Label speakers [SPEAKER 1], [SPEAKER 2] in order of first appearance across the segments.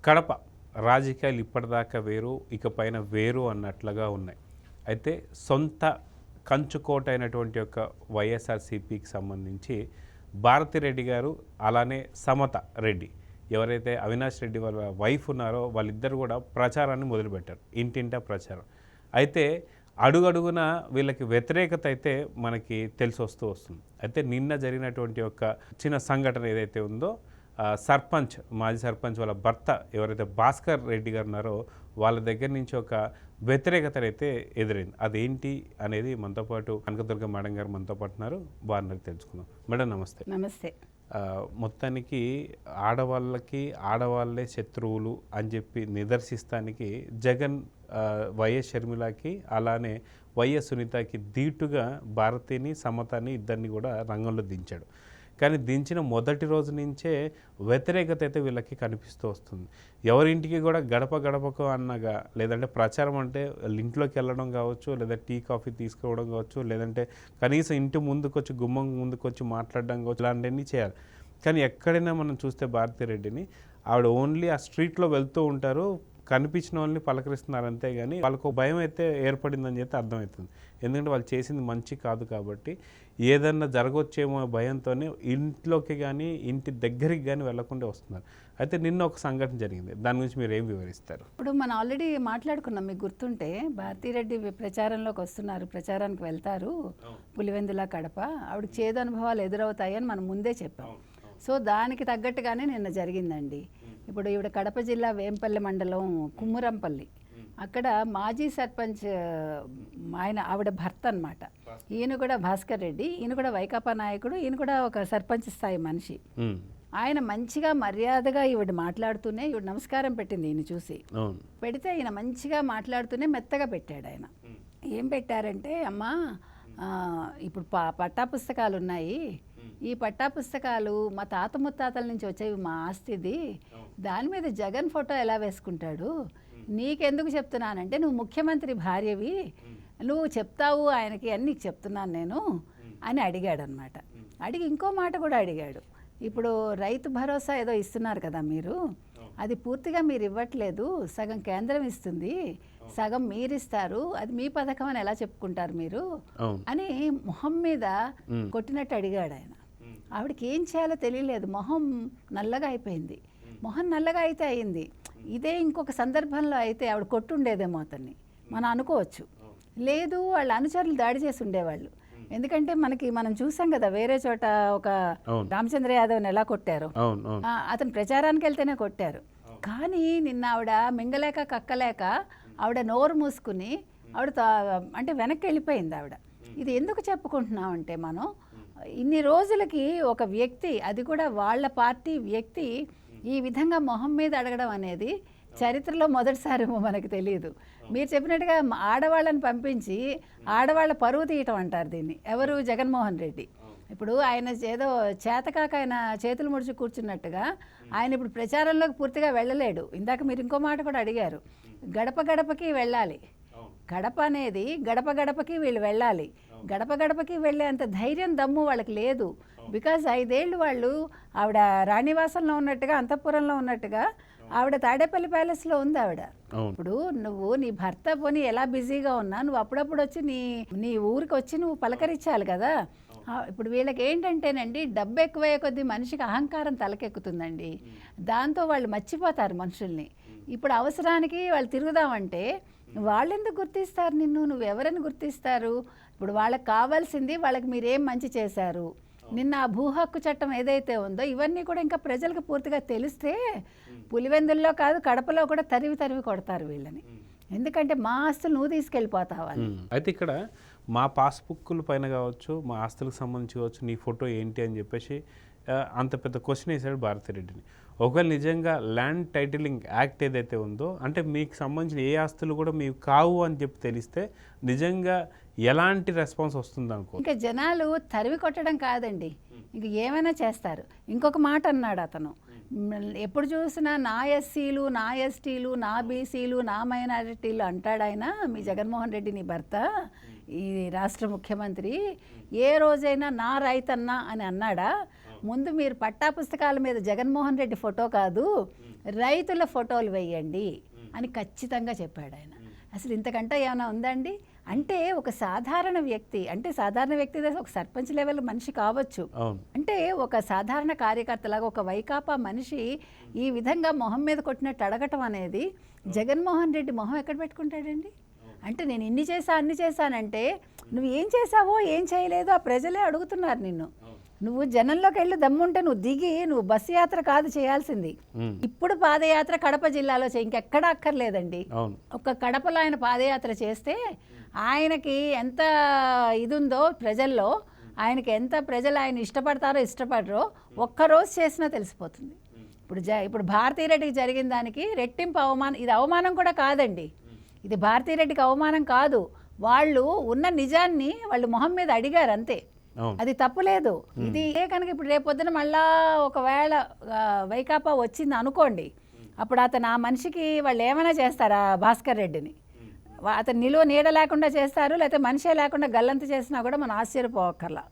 [SPEAKER 1] కడప రాజకీయాలు ఇప్పటిదాకా వేరు, ఇకపైన వేరు అన్నట్లుగా ఉన్నాయి. అయితే సొంత కంచుకోట అయినటువంటి యొక్క వైఎస్ఆర్సీపీకి సంబంధించి భారతిరెడ్డి గారు, అలానే సమత రెడ్డి, ఎవరైతే అవినాష్ రెడ్డి వాళ్ళ వైఫ్ ఉన్నారో వాళ్ళిద్దరు కూడా ప్రచారాన్ని మొదలుపెట్టారు, ఇంటింటా ప్రచారం. అయితే అడుగడుగున వీళ్ళకి వ్యతిరేకత అయితే మనకి తెలిసి వస్తుంది. అయితే నిన్న జరిగినటువంటి ఒక చిన్న సంఘటన ఏదైతే ఉందో, సర్పంచ్, మాజీ సర్పంచ్ వాళ్ళ భర్త ఎవరైతే భాస్కర్ రెడ్డి గారు ఉన్నారో వాళ్ళ దగ్గర నుంచి ఒక వ్యతిరేకత అయితే ఎదురైంది. అదేంటి అనేది మనతో పాటు కనకదుర్గ మేడం గారు మనతో పాటు ఉన్నారు, వారిని తెలుసుకుందాం. మేడం నమస్తే.
[SPEAKER 2] నమస్తే.
[SPEAKER 1] మొత్తానికి ఆడవాళ్ళే శత్రువులు అని చెప్పి నిదర్శిస్తానికి జగన్ వైఎస్ షర్మిలకి అలానే వైఎస్ సునీతకి ధీటుగా భారతిని సమతని ఇద్దరిని కూడా రంగంలో దించాడు. కానీ దించిన మొదటి రోజు నుంచే వ్యతిరేకత అయితే వీళ్ళకి కనిపిస్తూ వస్తుంది. ఎవరింటికి కూడా గడప గడపకు అన్నగా, లేదంటే ప్రచారం అంటే ఇంట్లోకి వెళ్ళడం కావచ్చు, లేదా టీ కాఫీ తీసుకోవడం కావచ్చు, లేదంటే కనీసం ఇంటి ముందుకు వచ్చి గుమ్మం ముందుకు వచ్చి మాట్లాడడం కావచ్చు, ఇలాంటివన్నీ చేయాలి. కానీ ఎక్కడైనా మనం చూస్తే భారతిరెడ్డిని ఆవిడ ఓన్లీ ఆ స్ట్రీట్లో వెళ్తూ ఉంటారు, కనిపించిన వాళ్ళని పలకరిస్తున్నారు అంతే. కానీ వాళ్ళకు భయం అయితే ఏర్పడిందని చెప్పి అర్థమవుతుంది. ఎందుకంటే వాళ్ళు చేసింది మంచి కాదు కాబట్టి ఏదన్నా జరగవచ్చేమో భయంతోనే ఇంట్లోకి కానీ ఇంటి దగ్గరికి కానీ వెళ్లకుండా వస్తున్నారు. అయితే నిన్న ఒక సంఘటన జరిగింది, దాని గురించి మీరు ఏం వివరిస్తారు?
[SPEAKER 2] ఇప్పుడు మనం ఆల్రెడీ మాట్లాడుకున్నాం, మీకు గుర్తుంటే భారతిరెడ్డి ప్రచారంలోకి వస్తున్నారు, ప్రచారానికి వెళ్తారు పులివెందుల కడప, ఆవిడకి చేదు అనుభవాలు ఎదురవుతాయని మనం ముందే చెప్పాం. సో దానికి తగ్గట్టుగానే నిన్న జరిగిందండి. ఇప్పుడు ఈవిడ కడప జిల్లా వేంపల్లి మండలం కుమ్మురంపల్లి, అక్కడ మాజీ సర్పంచ్ ఆవిడ భర్త అనమాట. ఈయన కూడా భాస్కర్ రెడ్డి, ఈయన కూడా వైకాపా నాయకుడు, ఈయన కూడా ఒక సర్పంచ్ స్థాయి మనిషి. ఆయన మంచిగా మర్యాదగా ఈవిడ మాట్లాడుతూనే, ఈవిడ నమస్కారం పెట్టింది ఈయన చూసి, పెడితే ఈయన మంచిగా మాట్లాడుతూనే మెత్తగా పెట్టాడు. ఆయన ఏం పెట్టారంటే, అమ్మా ఇప్పుడు పట్టా పుస్తకాలు ఉన్నాయి, ఈ పట్టా పుస్తకాలు మా తాత ముత్తాతల నుంచి వచ్చేవి, మా ఆస్తిది, దాని మీద జగన్ ఫోటో ఎలా వేసుకుంటాడు, నీకెందుకు చెప్తున్నానంటే నువ్వు ముఖ్యమంత్రి భార్యవి, నువ్వు చెప్తావు ఆయనకి అని నీకు చెప్తున్నాను నేను అని అడిగాడు అనమాట. అడిగి ఇంకో మాట కూడా అడిగాడు, ఇప్పుడు రైతు భరోసా ఏదో ఇస్తున్నారు కదా మీరు, అది పూర్తిగా మీరు ఇవ్వట్లేదు, సగం కేంద్రం ఇస్తుంది, సగం మీరిస్తారు, అది మీ పథకం అని ఎలా చెప్పుకుంటారు మీరు అని మొహం మీద కొట్టినట్టు అడిగాడు ఆయన. ఆవిడకి ఏం చేయాలో తెలియలేదు, మొహం నల్లగా అయిపోయింది. మొహం నల్లగా అయితే అయింది, ఇదే ఇంకొక సందర్భంలో అయితే ఆవిడ కొట్టుండేదేమో అతన్ని మనం అనుకోవచ్చు. లేదు, వాళ్ళ అనుచరులు దాడి చేసి ఉండేవాళ్ళు. ఎందుకంటే మనం చూసాం కదా వేరే చోట ఒక రామచంద్ర యాదవ్ని ఎలా కొట్టారు, అతను ప్రచారానికి వెళ్తేనే కొట్టారు. కానీ నిన్న ఆవిడ మింగలేక కక్కలేక ఆవిడ నోరు మూసుకుని ఆవిడ అంటే వెనక్కి వెళ్ళిపోయింది ఆవిడ. ఇది ఎందుకు చెప్పుకుంటున్నామంటే, మనం ఇన్ని రోజులకి ఒక వ్యక్తి, అది కూడా వాళ్ళ పార్టీ వ్యక్తి, ఈ విధంగా మొహం మీద అడగడం అనేది చరిత్రలో మొదటిసారి మనకు తెలియదు. మీరు చెప్పినట్టుగా ఆడవాళ్ళని పంపించి ఆడవాళ్ళ పరువు తీయటం అంటారు దీన్ని. ఎవరు? జగన్మోహన్ రెడ్డి. ఇప్పుడు ఆయన ఏదో చేతకాక ఆయన చేతులు ముడిచి కూర్చున్నట్టుగా ఆయన ఇప్పుడు ప్రచారంలోకి పూర్తిగా వెళ్ళలేడు. ఇందాక మీరు ఇంకో మాట కూడా అడిగారు, గడప గడపకి వెళ్ళాలి, కడప అనేది గడప గడపకి వీళ్ళు వెళ్ళాలి, గడప గడపకి వెళ్ళే అంత ధైర్యం దమ్ము వాళ్ళకి లేదు. బికాజ్ 5 ఏళ్ళు వాళ్ళు ఆవిడ రాణివాసంలో ఉన్నట్టుగా, అంతఃపురంలో ఉన్నట్టుగా ఆవిడ తాడేపల్లి ప్యాలెస్లో ఉంది ఆవిడ. ఇప్పుడు నువ్వు నీ భర్త పోనీ ఎలా బిజీగా ఉన్నా, నువ్వు అప్పుడప్పుడు వచ్చి నీ ఊరికి వచ్చి నువ్వు పలకరించాలి కదా. ఇప్పుడు వీళ్ళకి ఏంటంటేనండి, డబ్బు ఎక్కువయ్యే కొద్దీ మనిషికి అహంకారం తలకెక్కుతుందండి, దాంతో వాళ్ళు మర్చిపోతారు మనుషుల్ని. ఇప్పుడు అవసరానికి వాళ్ళు తిరుగుదామంటే వాళ్ళెందుకు గుర్తిస్తారు నిన్ను, నువ్వెవరని గుర్తిస్తారు? ఇప్పుడు వాళ్ళకి కావాల్సింది, వాళ్ళకి మీరేం మంచి చేశారు, నిన్న ఆ భూ హక్కు చట్టం ఏదైతే ఉందో ఇవన్నీ కూడా ఇంకా ప్రజలకు పూర్తిగా తెలిస్తే పులివెందుల్లో కాదు కడపలో కూడా తరివి కొడతారు వీళ్ళని. ఎందుకంటే మా ఆస్తులు నువ్వు తీసుకెళ్ళిపోతావని.
[SPEAKER 1] అయితే ఇక్కడ మా పాస్బుక్ల పైన కావచ్చు, మా ఆస్తులకు సంబంధించి కావచ్చు, నీ ఫోటో ఏంటి అని చెప్పేసి అంత పెద్ద క్వశ్చన్ వేశాడు భారతిరెడ్డిని. ఒకవేళ నిజంగా ల్యాండ్ టైటిలింగ్ యాక్ట్ ఏదైతే ఉందో, అంటే మీకు సంబంధించిన ఏ ఆస్తులు కూడా మీకు కావు అని చెప్పి తెలిస్తే నిజంగా ఎలాంటి రెస్పాన్స్ వస్తుంది అనుకో.
[SPEAKER 2] ఇంకా జనాలు తరివి కొట్టడం కాదండి, ఇంక ఏమైనా చేస్తారు. ఇంకొక మాట అన్నాడు అతను, ఎప్పుడు చూసినా నా ఎస్సీలు, నా ఎస్టీలు, నా బీసీలు, నా మైనారిటీలు అంటాడు ఆయన. మీ జగన్మోహన్ రెడ్డి నీ భర్త, ఈ రాష్ట్ర ముఖ్యమంత్రి, ఏ రోజైనా నా రైతన్నా అని అన్నాడా? ముందు మీరు పట్టా పుస్తకాల మీద జగన్మోహన్ రెడ్డి ఫోటో కాదు, రైతుల ఫోటోలు వేయండి అని ఖచ్చితంగా చెప్పాడు ఆయన. అసలు ఇంతకంటే ఏమైనా ఉందండి? అంటే ఒక సాధారణ వ్యక్తి, అంటే సాధారణ వ్యక్తి ఒక సర్పంచ్ లెవెల్ మనిషి కావచ్చు, అంటే ఒక సాధారణ కార్యకర్తలాగా ఒక వైకాపా మనిషి ఈ విధంగా మొహం మీద కొట్టినట్టు అడగటం అనేది జగన్మోహన్ రెడ్డి మొహం ఎక్కడ పెట్టుకుంటాడండి? అంటే నేను ఇన్ని చేశా అన్ని చేశానంటే నువ్వు ఏం చేశావో ఏం చేయలేదో ఆ ప్రజలే అడుగుతున్నారు నిన్ను. నువ్వు జనంలోకి వెళ్ళి దమ్ముంటే నువ్వు దిగి, నువ్వు బస్సు యాత్ర కాదు చేయాల్సింది, ఇప్పుడు పాదయాత్ర కడప జిల్లాలో ఇంకెక్కడా అక్కర్లేదండి. ఒక కడపలో ఆయన పాదయాత్ర చేస్తే ఆయనకి ఎంత ఇది ఉందో ప్రజల్లో, ఆయనకి ఎంత ప్రజలు ఆయన ఇష్టపడతారో ఇష్టపడరో ఒక్కరోజు చేసినా తెలిసిపోతుంది. ఇప్పుడు భారతీరెడ్డికి జరిగిన దానికి రెట్టింపు అవమానం. ఇది అవమానం కూడా కాదండి, ఇది భారతీరెడ్డికి అవమానం కాదు. వాళ్ళు ఉన్న నిజాన్ని వాళ్ళు మొహం మీద అడిగారు అంతే, అది తప్పులేదు. ఇది కనుక ఇప్పుడు రేపొద్దున మళ్ళా ఒకవేళ వైకాపా వచ్చింది అనుకోండి, అప్పుడు అతను ఆ మనిషికి వాళ్ళు ఏమైనా చేస్తారా? భాస్కర్ రెడ్డిని అతను నిలువ నీడ లేకుండా చేస్తారు, లేకపోతే మనిషే లేకుండా గల్లంత చేసినా కూడా మనం ఆశ్చర్యపోవక్కర్లా.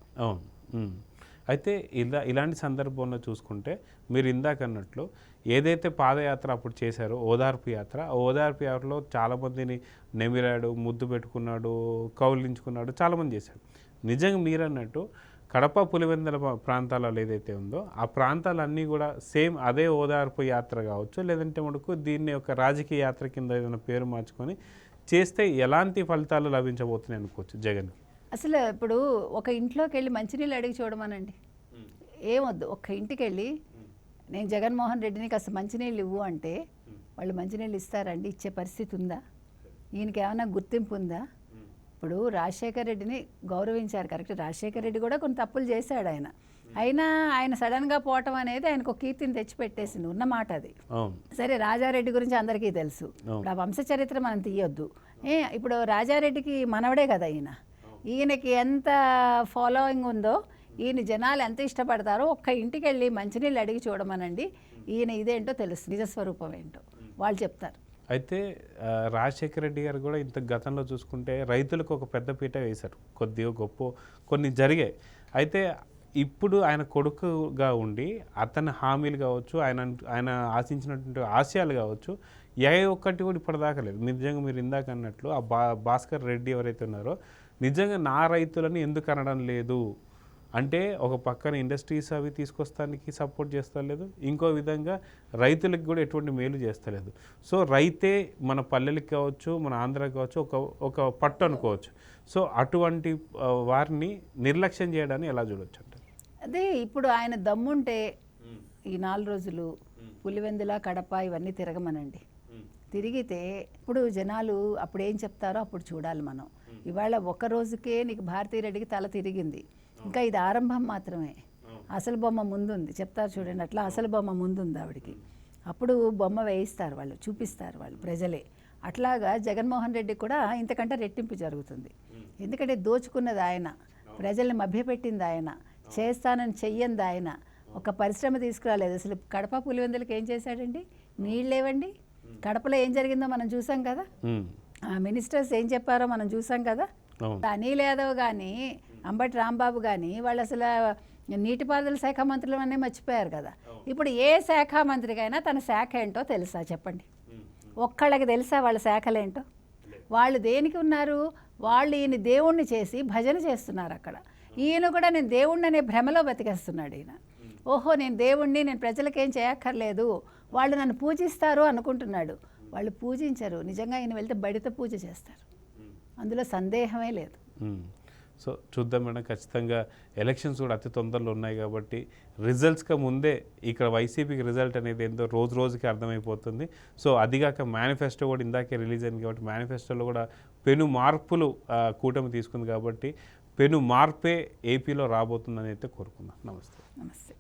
[SPEAKER 1] అయితే ఇలాంటి సందర్భంలో చూసుకుంటే మీరు ఇందాక అన్నట్లు ఏదైతే పాదయాత్ర అప్పుడు చేశారో ఓదార్పు యాత్ర, ఆ ఓదార్పు యాత్రలో చాలామందిని నెమిరాడు, ముద్దు పెట్టుకున్నాడు, కౌలించుకున్నాడు, చాలామంది చేశాడు. నిజంగా మీరు అన్నట్టు కడప పులివెందుల ప్రాంతాలలో ఏదైతే ఉందో ఆ ప్రాంతాలన్నీ కూడా సేమ్ అదే ఓదార్పు యాత్ర కావచ్చు, లేదంటే మనకు దీన్ని ఒక రాజకీయ యాత్ర కింద ఏదైనా పేరు మార్చుకొని చేస్తే ఎలాంటి ఫలితాలు లభించబోతున్నాయి అనుకోవచ్చు జగన్కి?
[SPEAKER 2] అసలు ఇప్పుడు ఒక ఇంట్లోకి వెళ్ళి మంచినీళ్ళు అడిగి చూడమనండి, ఏమొద్దు. ఒక్క ఇంటికి వెళ్ళి నేను జగన్మోహన్ రెడ్డిని కాస్త మంచినీళ్ళు ఇవ్వు అంటే వాళ్ళు మంచినీళ్ళు ఇస్తారండి? ఇచ్చే పరిస్థితి ఉందా? ఈయనకి ఏమైనా గుర్తింపు ఉందా? ఇప్పుడు రాజశేఖర్ రెడ్డిని గౌరవించారు, కరెక్ట్. రాజశేఖర్ రెడ్డి కూడా కొన్ని తప్పులు చేశాడు ఆయన, అయినా ఆయన సడన్గా పోవటం అనేది ఆయనకు ఒక కీర్తిని తెచ్చిపెట్టేసింది, ఉన్నమాట అది. సరే, రాజారెడ్డి గురించి అందరికీ తెలుసు, ఇప్పుడు ఆ వంశ చరిత్ర మనం తీయొద్దు. ఇప్పుడు రాజారెడ్డికి మనవడే కదా ఈయనకి ఎంత ఫాలోయింగ్ ఉందో, ఈయన జనాలు ఎంత ఇష్టపడతారో ఒక్క ఇంటికి వెళ్ళి మంచినీళ్ళు అడిగి చూడమనండి, ఈయన ఇదేంటో తెలుస్తుంది, నిజస్వరూపం ఏంటో వాళ్ళు చెప్తారు.
[SPEAKER 1] అయితే రాజశేఖర రెడ్డి గారు కూడా ఇంత గతంలో చూసుకుంటే రైతులకు ఒక పెద్ద పీట వేశారు, కొద్దిగా గొప్ప కొన్ని జరిగాయి. అయితే ఇప్పుడు ఆయన కొడుకుగా ఉండి అతని హామీలు కావచ్చు, ఆయన ఆశించినటువంటి ఆశయాలు కావచ్చు, ఏ ఒక్కటి కూడా ఇప్పటిదాకా లేదు. నిజంగా మీరు ఇందాక అన్నట్లు ఆ భాస్కర్ రెడ్డి ఎవరైతే ఉన్నారో నిజంగా నా రైతులను ఎందుకు అనడం లేదు అంటే, ఒక పక్కన ఇండస్ట్రీస్ అవి తీసుకొస్తానికి సపోర్ట్ చేస్తలేదు, ఇంకో విధంగా రైతులకు కూడా ఎటువంటి మేలు చేస్తలేదు. సో రైతే మన పల్లెలకు కావచ్చు, మన ఆంధ్రాకి కావచ్చు ఒక పట్టు అనుకోవచ్చు. సో అటువంటి వారిని నిర్లక్ష్యం చేయడాన్ని ఎలా చూడొచ్చు అంటే?
[SPEAKER 2] అదే ఇప్పుడు ఆయన దమ్ముంటే ఈ 4 రోజులు పులివెందుల, కడప ఇవన్నీ తిరగమనండి. తిరిగితే ఇప్పుడు జనాలు అప్పుడు ఏం చెప్తారో అప్పుడు చూడాలి మనం. ఇవాళ ఒక రోజుకే నీకు భారతీరెడ్డికి తల తిరిగింది, ఇంకా ఇది ఆరంభం మాత్రమే. అసలు బొమ్మ ముందుంది, చెప్తారు చూడండి, అట్లా అసలు బొమ్మ ముందుంది ఆవిడికి. అప్పుడు బొమ్మ వేయిస్తారు వాళ్ళు, చూపిస్తారు వాళ్ళు, ప్రజలే. అట్లాగా జగన్మోహన్ రెడ్డి కూడా ఇంతకంటే రెట్టింపు జరుగుతుంది. ఎందుకంటే దోచుకున్నది ఆయన, ప్రజల్ని మభ్యపెట్టింది ఆయన, చేస్తానని చెయ్యంది ఆయన, ఒక పరిశ్రమ తీసుకురాలేదు. అసలు కడప పులివెందులకి ఏం చేశాడండి? నీళ్ళేవండి. కడపలో ఏం జరిగిందో మనం చూసాం కదా, ఆ మినిస్టర్స్ ఏం చెప్పారో మనం చూసాం కదా. అనిల్ యాదవ్ కానీ, అంబటి రాంబాబు కానీ వాళ్ళు అసలు నీటిపారుదల శాఖ మంత్రులు అన్నీ మర్చిపోయారు కదా. ఇప్పుడు ఏ శాఖ మంత్రికైనా తన శాఖ ఏంటో తెలుసా చెప్పండి? ఒక్కళ్ళకి తెలుసా వాళ్ళ శాఖలేంటో? వాళ్ళు దేనికి ఉన్నారు? వాళ్ళు ఈయన దేవుణ్ణి చేసి భజన చేస్తున్నారు అక్కడ. ఈయన కూడా నేను దేవుణ్ణి అనే భ్రమలో బతికేస్తున్నాడు ఈయన. ఓహో నేను దేవుణ్ణి, నేను ప్రజలకేం చేయక్కర్లేదు, వాళ్ళు నన్ను పూజిస్తారు అనుకుంటున్నాడు. వాళ్ళు పూజించరు, నిజంగా ఈయన వెళ్తే బడిత పూజ చేస్తారు, అందులో సందేహమే లేదు.
[SPEAKER 1] సో చూద్దాం మేడం, ఖచ్చితంగా ఎలక్షన్స్ కూడా అతి తొందరలో ఉన్నాయి కాబట్టి రిజల్ట్స్గా ముందే ఇక్కడ వైసీపీకి రిజల్ట్ అనేది ఏందో రోజు రోజుకి అర్థమైపోతుంది. సో అదిగాక మేనిఫెస్టో కూడా ఇందాకే రిలీజ్ అయింది కాబట్టి మేనిఫెస్టోలో కూడా పెను మార్పులు కూటమి తీసుకుంది కాబట్టి పెను మార్పే ఏపీలో రాబోతుందని అయితే కోరుకుందాం. నమస్తే.
[SPEAKER 2] నమస్తే.